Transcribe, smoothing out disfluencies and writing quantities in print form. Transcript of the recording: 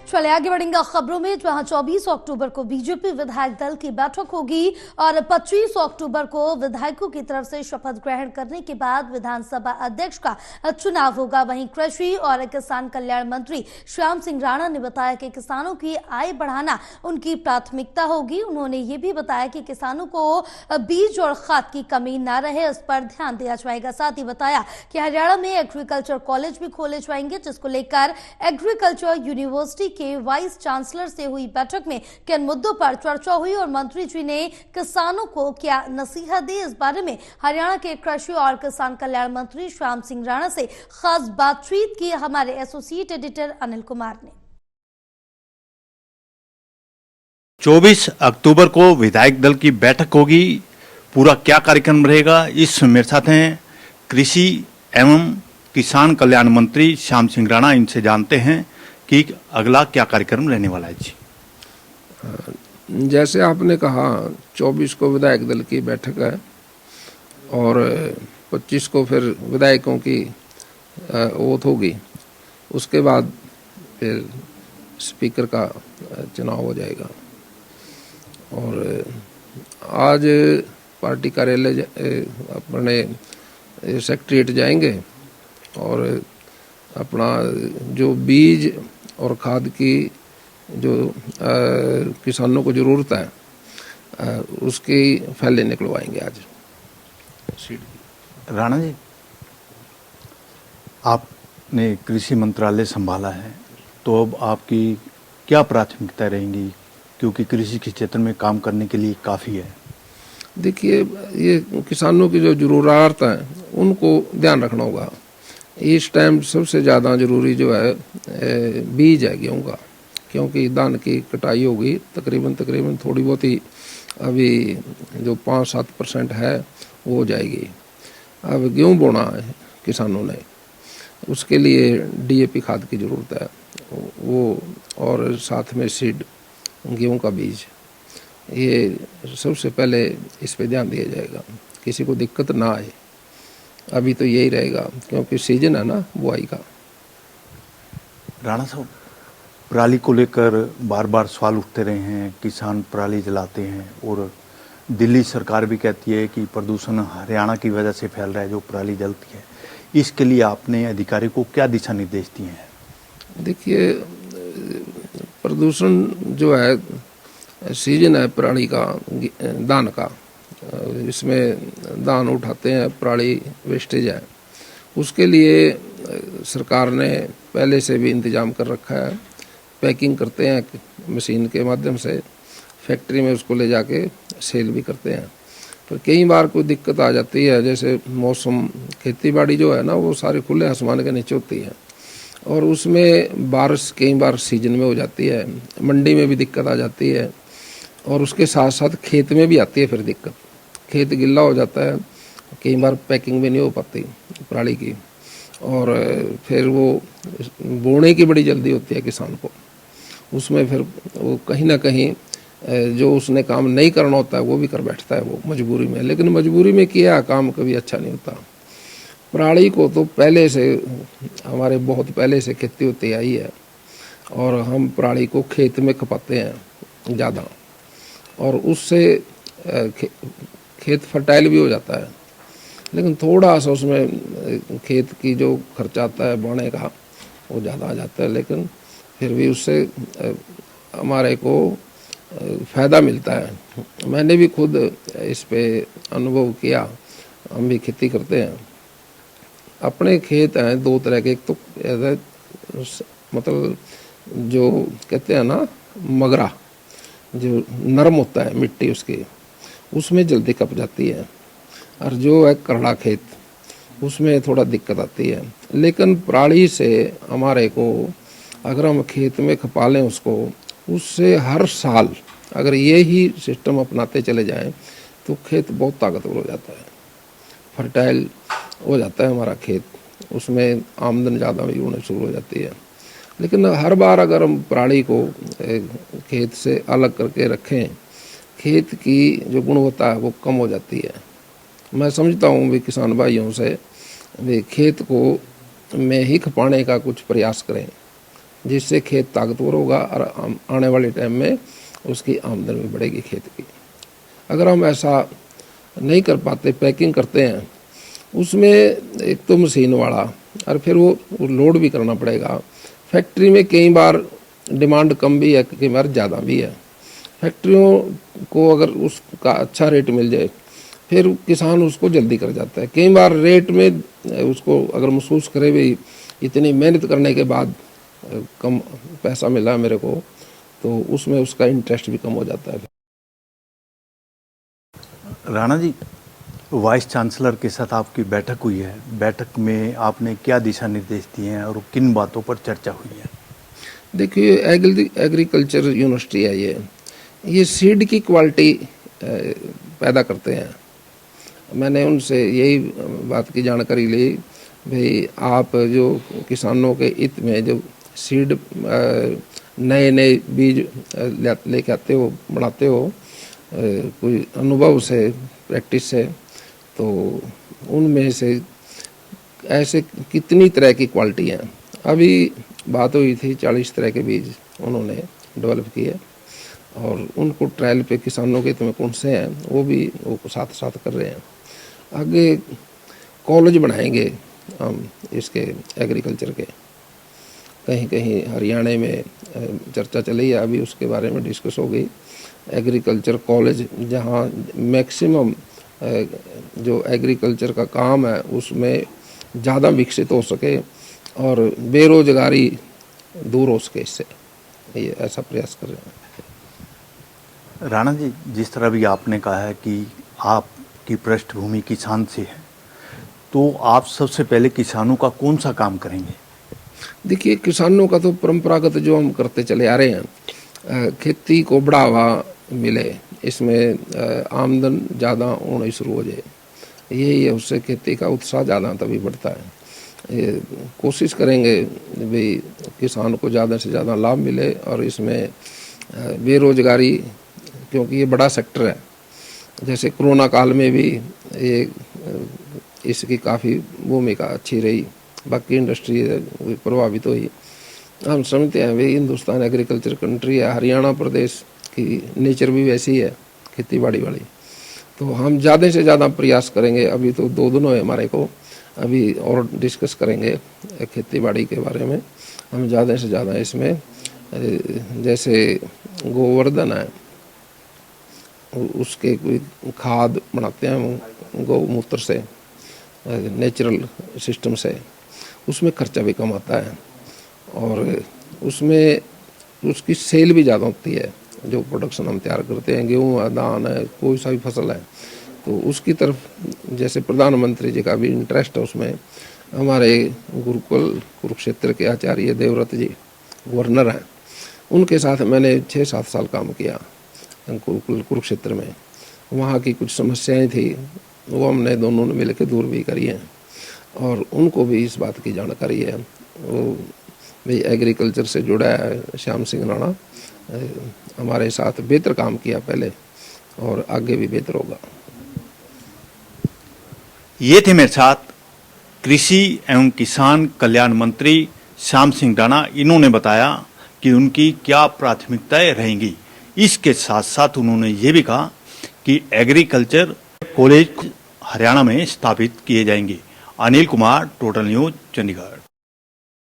चले आगे बढ़ेंगे खबरों में, जहां 24 अक्टूबर को बीजेपी विधायक दल की बैठक होगी और 25 अक्टूबर को विधायकों की तरफ से शपथ ग्रहण करने के बाद विधानसभा अध्यक्ष का चुनाव होगा। वहीं कृषि और किसान कल्याण मंत्री श्याम सिंह राणा ने बताया कि किसानों की आय बढ़ाना उनकी प्राथमिकता होगी। उन्होंने ये भी बताया कि किसानों को बीज और खाद की कमी न रहे, इस पर ध्यान दिया जाएगा। साथ ही बताया कि हरियाणा में एग्रीकल्चर कॉलेज भी खोले जाएंगे, जिसको लेकर एग्रीकल्चर यूनिवर्सिटी के वाइस चांसलर से हुई बैठक में किन मुद्दों पर चर्चा हुई और मंत्री जी ने किसानों को क्या नसीहत दी, इस बारे में हरियाणा के कृषि और किसान कल्याण मंत्री श्याम सिंह राणा से खास बातचीत की हमारे एसोसिएट एडिटर अनिल कुमार ने। 24 अक्टूबर को विधायक दल की बैठक होगी। पूरा क्या कार्यक्रम रहेगा, इस मेरे साथ हैं कृषि एवं किसान कल्याण मंत्री श्याम सिंह राणा। इनसे जानते हैं कि अगला क्या कार्यक्रम रहने वाला है। जी, जैसे आपने कहा 24 को विधायक दल की बैठक है और 25 को फिर विधायकों की ओथ होगी। उसके बाद फिर स्पीकर का चुनाव हो जाएगा। और आज पार्टी कार्यालय अपने सेक्रेटरीएट जाएंगे और अपना जो बीज और खाद की जो किसानों को ज़रूरत है उसकी फैले निकलवाएंगे आज। राणा जी, आपने कृषि मंत्रालय संभाला है, तो अब आपकी क्या प्राथमिकता रहेंगी, क्योंकि कृषि के क्षेत्र में काम करने के लिए काफ़ी है। देखिए, ये किसानों की जो ज़रूरत है उनको ध्यान रखना होगा। इस टाइम सबसे ज़्यादा ज़रूरी जो है बीज है गेहूँ का, क्योंकि धान की कटाई होगी तकरीबन थोड़ी बहुत ही अभी जो 5-7% है वो हो जाएगी। अब गेहूँ बोना है किसानों ने, उसके लिए डीएपी खाद की ज़रूरत है वो, और साथ में सीड गेहूँ का बीज, ये सबसे पहले इस पे ध्यान दिया जाएगा, किसी को दिक्कत ना आए। अभी तो यही रहेगा क्योंकि सीजन है ना बुआई का। राणा साहब, पराली को लेकर बार बार सवाल उठते रहे हैं, किसान पराली जलाते हैं और दिल्ली सरकार भी कहती है कि प्रदूषण हरियाणा की वजह से फैल रहा है जो पराली जलती है। इसके लिए आपने अधिकारी को क्या दिशा निर्देश दिए हैं? देखिए, प्रदूषण जो है सीजन है पराली का, धान का, इसमें धान उठाते हैं, पराली वेस्टेज है। उसके लिए सरकार ने पहले से भी इंतजाम कर रखा है। पैकिंग करते हैं मशीन के माध्यम से, फैक्ट्री में उसको ले जाके सेल भी करते हैं। पर कई बार कोई दिक्कत आ जाती है, जैसे मौसम, खेती बाड़ी जो है ना वो सारे खुले आसमान के नीचे होती है और उसमें बारिश कई बार सीजन में हो जाती है, मंडी में भी दिक्कत आ जाती है और उसके साथ साथ खेत में भी आती है फिर दिक्कत। खेत गिल्ला हो जाता है, कई बार पैकिंग भी नहीं हो पाती पराली की, और फिर वो बोने की बड़ी जल्दी होती है किसान को। उसमें फिर वो कहीं ना कहीं जो उसने काम नहीं करना होता है वो भी कर बैठता है वो मजबूरी में, लेकिन मजबूरी में किया काम कभी अच्छा नहीं होता। पराली को तो पहले से हमारे बहुत पहले से खेती होती आई है और हम पराली को खेत में खपाते हैं ज़्यादा, और उससे खेत फर्टाइल भी हो जाता है। लेकिन थोड़ा सा उसमें खेत की जो खर्चा आता है बोने का वो ज़्यादा आ जाता है, लेकिन फिर भी उससे हमारे को फ़ायदा मिलता है। मैंने भी खुद इस पे अनुभव किया, हम भी खेती करते हैं। अपने खेत हैं दो तरह के, एक तो मतलब जो कहते हैं ना मगरा, जो नरम होता है मिट्टी उसकी, उसमें जल्दी कप जाती है, और जो है करड़ा खेत उसमें थोड़ा दिक्कत आती है। लेकिन पराली से हमारे को अगर हम खेत में खपा लें उसको, उससे हर साल अगर ये ही सिस्टम अपनाते चले जाएं तो खेत बहुत ताकतवर हो जाता है, फर्टाइल हो जाता है हमारा खेत, उसमें आमदन ज़्यादा भी होने शुरू हो जाती है। लेकिन हर बार अगर हम पराली को खेत से अलग करके रखें, खेत की जो गुणवत्ता है वो कम हो जाती है। मैं समझता हूँ भी किसान भाइयों से भी खेत को में ही खपाने का कुछ प्रयास करें, जिससे खेत ताकतवर होगा और आने वाले टाइम में उसकी आमदन भी बढ़ेगी खेत की। अगर हम ऐसा नहीं कर पाते, पैकिंग करते हैं, उसमें एक तो मशीन वाला और फिर वो लोड भी करना पड़ेगा। फैक्ट्री में कई बार डिमांड कम भी है, कई बार ज़्यादा भी है। फैक्ट्रियों को अगर उसका अच्छा रेट मिल जाए फिर किसान उसको जल्दी कर जाता है। कई बार रेट में उसको अगर महसूस करे भी इतनी मेहनत करने के बाद कम पैसा मिला मेरे को, तो उसमें उसका इंटरेस्ट भी कम हो जाता है। राणा जी, वाइस चांसलर के साथ आपकी बैठक हुई है, बैठक में आपने क्या दिशा निर्देश दिए हैं और किन बातों पर चर्चा हुई है? देखिए, एग्रीकल्चर यूनिवर्सिटी है ये सीड की क्वालिटी पैदा करते हैं। मैंने उनसे यही बात की जानकारी ली, भाई आप जो किसानों के हित में जो सीड नए नए बीज लेके आते हो, बढ़ाते हो कोई अनुभव से, प्रैक्टिस से, तो उनमें से ऐसे कितनी तरह की क्वालिटी हैं। अभी बात हुई थी 40 तरह के बीज उन्होंने डेवलप किए और उनको ट्रायल पे किसानों के हित में कौन से हैं वो साथ साथ कर रहे हैं। आगे कॉलेज बनाएंगे हम इसके एग्रीकल्चर के, कहीं कहीं हरियाणा में चर्चा चली है, अभी उसके बारे में डिस्कस हो गई। एग्रीकल्चर कॉलेज जहां मैक्सिमम जो एग्रीकल्चर का काम है उसमें ज़्यादा विकसित हो सके और बेरोजगारी दूर हो सके, इससे ये ऐसा प्रयास कर रहे हैं। राणा जी, जिस तरह भी आपने कहा है कि आपकी पृष्ठभूमि किसान से है, तो आप सबसे पहले किसानों का कौन सा काम करेंगे? देखिए, किसानों का तो परंपरागत जो हम करते चले आ रहे हैं, खेती को बढ़ावा मिले, इसमें आमदन ज़्यादा होनी शुरू हो जाए, यही है, उससे खेती का उत्साह ज़्यादा तभी बढ़ता है। ये कोशिश करेंगे भाई किसान को ज़्यादा से ज़्यादा लाभ मिले और इसमें बेरोजगारी, क्योंकि ये बड़ा सेक्टर है, जैसे कोरोना काल में भी ये इसकी काफ़ी भूमिका अच्छी रही, बाकी इंडस्ट्री प्रभावित हुई। हम समझते हैं भाई हिंदुस्तान एग्रीकल्चर कंट्री है, हरियाणा प्रदेश की नेचर भी वैसी है खेती बाड़ी वाली, तो हम ज़्यादा से ज़्यादा प्रयास करेंगे। अभी तो 2 दिन है हमारे को, अभी और डिस्कस करेंगे खेती बाड़ी के बारे में। हम ज़्यादा से ज़्यादा इसमें जैसे गोवर्धन है, उसके कोई खाद बनाते हैं गौमूत्र से, नेचुरल सिस्टम से, उसमें खर्चा भी कम आता है और उसमें उसकी सेल भी ज़्यादा होती है। जो प्रोडक्शन हम तैयार करते हैं, गेहूँ है, धान है, कोई सा भी फसल है, तो उसकी तरफ जैसे प्रधानमंत्री जी का भी इंटरेस्ट है उसमें। हमारे गुरुकुल कुरुक्षेत्र के आचार्य देवव्रत जी गवर्नर हैं, उनके साथ मैंने 6-7 साल काम किया गुरुकुल कुरुक्षेत्र में। वहाँ की कुछ समस्याएं थी, वो हमने दोनों ने मिलकर दूर भी करी हैं और उनको भी इस बात की जानकारी है। वो भाई एग्रीकल्चर से जुड़ा है श्याम सिंह राणा, हमारे साथ बेहतर काम किया पहले और आगे भी बेहतर होगा। ये थे मेरे साथ कृषि एवं किसान कल्याण मंत्री श्याम सिंह राणा। इन्होंने बताया कि उनकी क्या प्राथमिकताएं रहेंगी। इसके साथ साथ उन्होंने ये भी कहा कि एग्रीकल्चर कॉलेज हरियाणा में स्थापित किए जाएंगे। Anil Kumar, total news, Chandigarh.